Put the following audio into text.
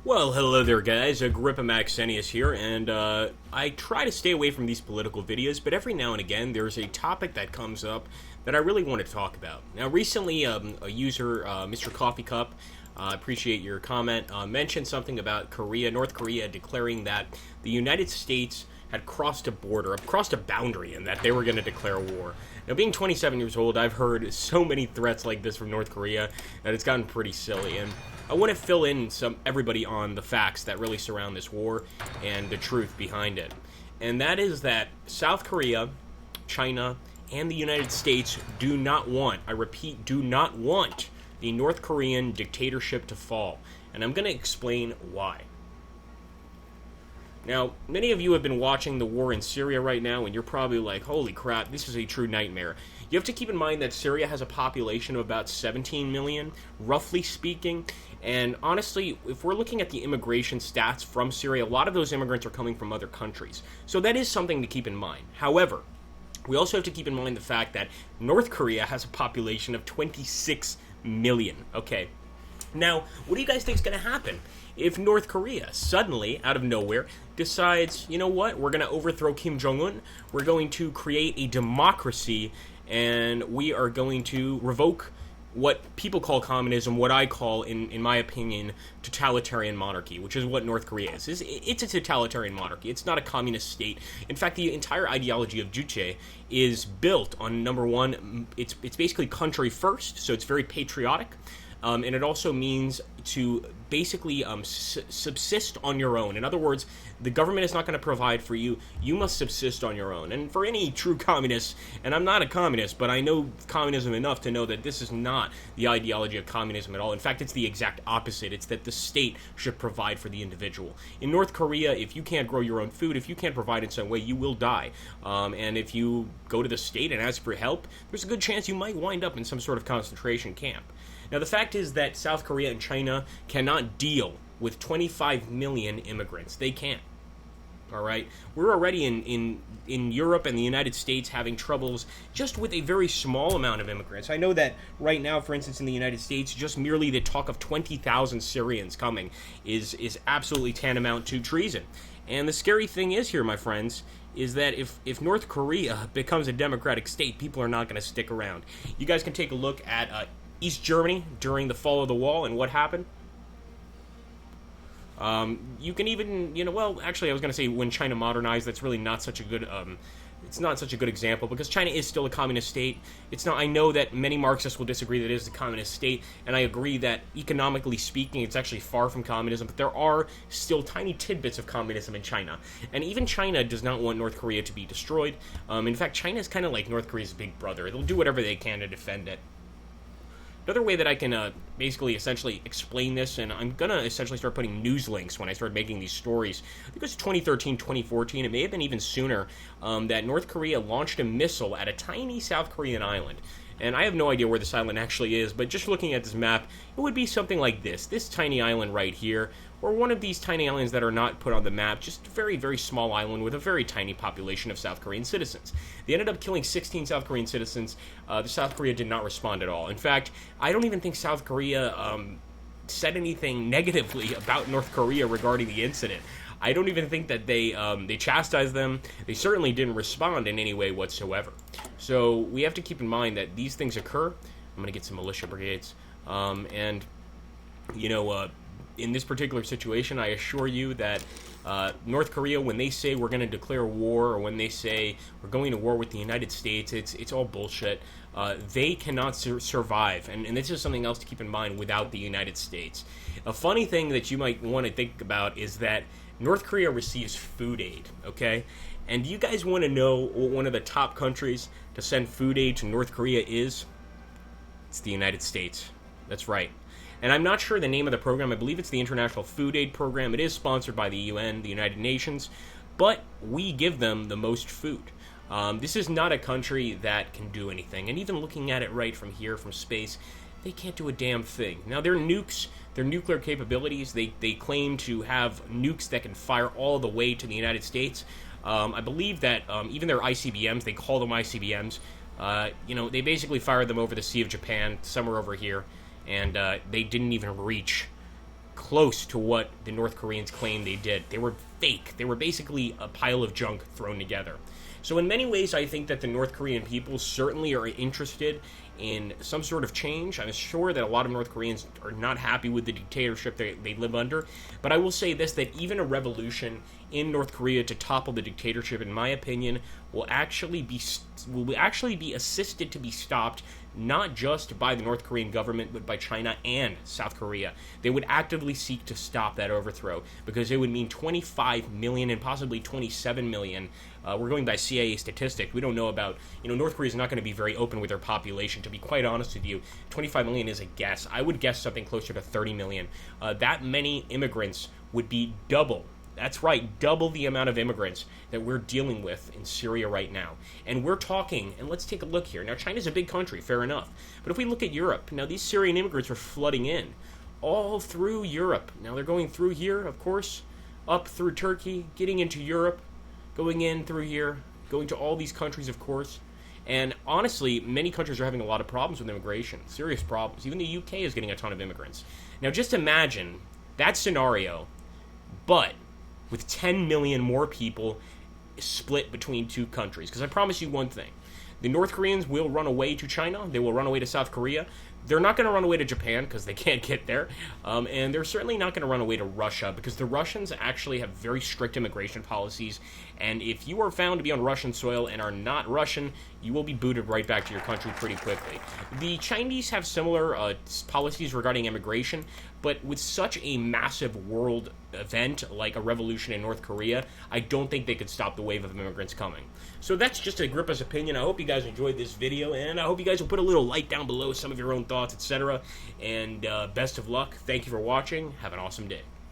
Well, hello there, guys. Agrippa Maxenius here, and I try to stay away from these political videos, but every now and again there's a topic that comes up that I really want to talk about. Now, recently, a user, Mr. Coffee Cup, appreciate your comment, mentioned something about North Korea declaring that the United States had crossed a border, crossed a boundary, and that they were going to declare war. Now, being 27 years old, I've heard so many threats like this from North Korea that it's gotten pretty silly, and I want to fill in everybody on the facts that really surround this war and the truth behind it. And that is that South Korea, China, and the United States do not want, I repeat, do not want the North Korean dictatorship to fall. And I'm going to explain why. Now, many of you have been watching the war in Syria right now, and you're probably like, holy crap, this is a true nightmare. You have to keep in mind that Syria has a population of about 17 million, roughly speaking, and honestly, if we're looking at the immigration stats from Syria, a lot of those immigrants are coming from other countries. So that is something to keep in mind. However, we also have to keep in mind the fact that North Korea has a population of 26 million, okay? Now, what do you guys think is going to happen if North Korea suddenly, out of nowhere, decides, you know what, we're going to overthrow Kim Jong-un, we're going to create a democracy, and we are going to revoke what people call communism, what I call, in my opinion, totalitarian monarchy, which is what North Korea is. It's a totalitarian monarchy. It's not a communist state. In fact, the entire ideology of Juche is built on, number one, it's basically country first, so it's very patriotic. And it also means to basically subsist on your own. In other words, the government is not going to provide for you. You must subsist on your own. And for any true communist, and I'm not a communist, but I know communism enough to know that this is not the ideology of communism at all. In fact, it's the exact opposite. It's that the state should provide for the individual. In North Korea, if you can't grow your own food, if you can't provide in some way, you will die. And if you go to the state and ask for help, there's a good chance you might wind up in some sort of concentration camp. Now, the fact is that South Korea and China cannot deal with 25 million immigrants. They can't. All right? We're already in Europe and the United States having troubles just with a very small amount of immigrants. I know that right now, for instance, in the United States, just merely the talk of 20,000 Syrians coming is absolutely tantamount to treason. And the scary thing is here, my friends, is that if North Korea becomes a democratic state, people are not going to stick around. You guys can take a look at East Germany during the fall of the wall and what happened. You can even, actually I was going to say when China modernized, that's really not such a good, it's not such a good example because China is still a communist state. It's not, I know that many Marxists will disagree that it is a communist state, and I agree that economically speaking, it's actually far from communism, but there are still tiny tidbits of communism in China. And even China does not want North Korea to be destroyed. In fact, China is kind of like North Korea's big brother. They'll do whatever they can to defend it. Another way that I can basically essentially explain this, and I'm going to essentially start putting news links when I start making these stories. I think it was 2013, 2014, it may have been even sooner, that North Korea launched a missile at a tiny South Korean island. And I have no idea where this island actually is, but just looking at this map, it would be something like this tiny island right here, or one of these tiny islands that are not put on the map, just a very, very small island with a very tiny population of South Korean citizens. They ended up killing 16 South Korean citizens. The South Korea did not respond at all. In fact, I don't even think South Korea said anything negatively about North Korea regarding the incident. I don't even think that they chastised them. They certainly didn't respond in any way whatsoever. So we have to keep in mind that these things occur. I'm going to get some militia brigades. In this particular situation, I assure you that North Korea, when they say we're going to declare war, or when they say we're going to war with the United States, it's all bullshit. They cannot survive, and this is something else to keep in mind without the United States. A funny thing that you might want to think about is that North Korea receives food aid, okay? And do you guys want to know what one of the top countries to send food aid to North Korea is? It's the United States. That's right. And I'm not sure the name of the program. I believe it's the International Food Aid Program. It is sponsored by the UN, the United Nations, but we give them the most food. This is not a country that can do anything. And even looking at it right from here, from space, they can't do a damn thing. Now, their nukes, their nuclear capabilities, they claim to have nukes that can fire all the way to the United States. I believe that even their ICBMs, they call them ICBMs, they basically fired them over the Sea of Japan, somewhere over here, and they didn't even reach close to what the North Koreans claimed they did. They were fake. They were basically a pile of junk thrown together. So in many ways, I think that the North Korean people certainly are interested in some sort of change. I'm sure that a lot of North Koreans are not happy with the dictatorship they live under. But I will say this, that even a revolution in North Korea to topple the dictatorship, in my opinion, will actually be assisted to be stopped not just by the North Korean government, but by China and South Korea. They would actively seek to stop that overthrow because it would mean 25 million and possibly 27 million. We're going by CIA statistics. We don't know about, North Korea is not going to be very open with their population. To be quite honest with you, 25 million is a guess. I would guess something closer to 30 million. That many immigrants would be double. That's right, double the amount of immigrants that we're dealing with in Syria right now. And we're talking, and let's take a look here. Now, China's a big country, fair enough. But if we look at Europe, now these Syrian immigrants are flooding in all through Europe. Now, they're going through here, of course, up through Turkey, getting into Europe, going in through here, going to all these countries, of course. And honestly, many countries are having a lot of problems with immigration, serious problems. Even the UK is getting a ton of immigrants. Now, just imagine that scenario, but with 10 million more people split between two countries. Because I promise you one thing. The North Koreans will run away to China. They will run away to South Korea. They're not going to run away to Japan because they can't get there. And they're certainly not going to run away to Russia because the Russians actually have very strict immigration policies. And if you are found to be on Russian soil and are not Russian, you will be booted right back to your country pretty quickly. The Chinese have similar policies regarding immigration, but with such a massive world event like a revolution in North Korea, I don't think they could stop the wave of immigrants coming. So that's just Agrippa's opinion. I hope you guys enjoyed this video, and I hope you guys will put a little like down below, some of your own thoughts, etc. And best of luck. Thank you for watching. Have an awesome day.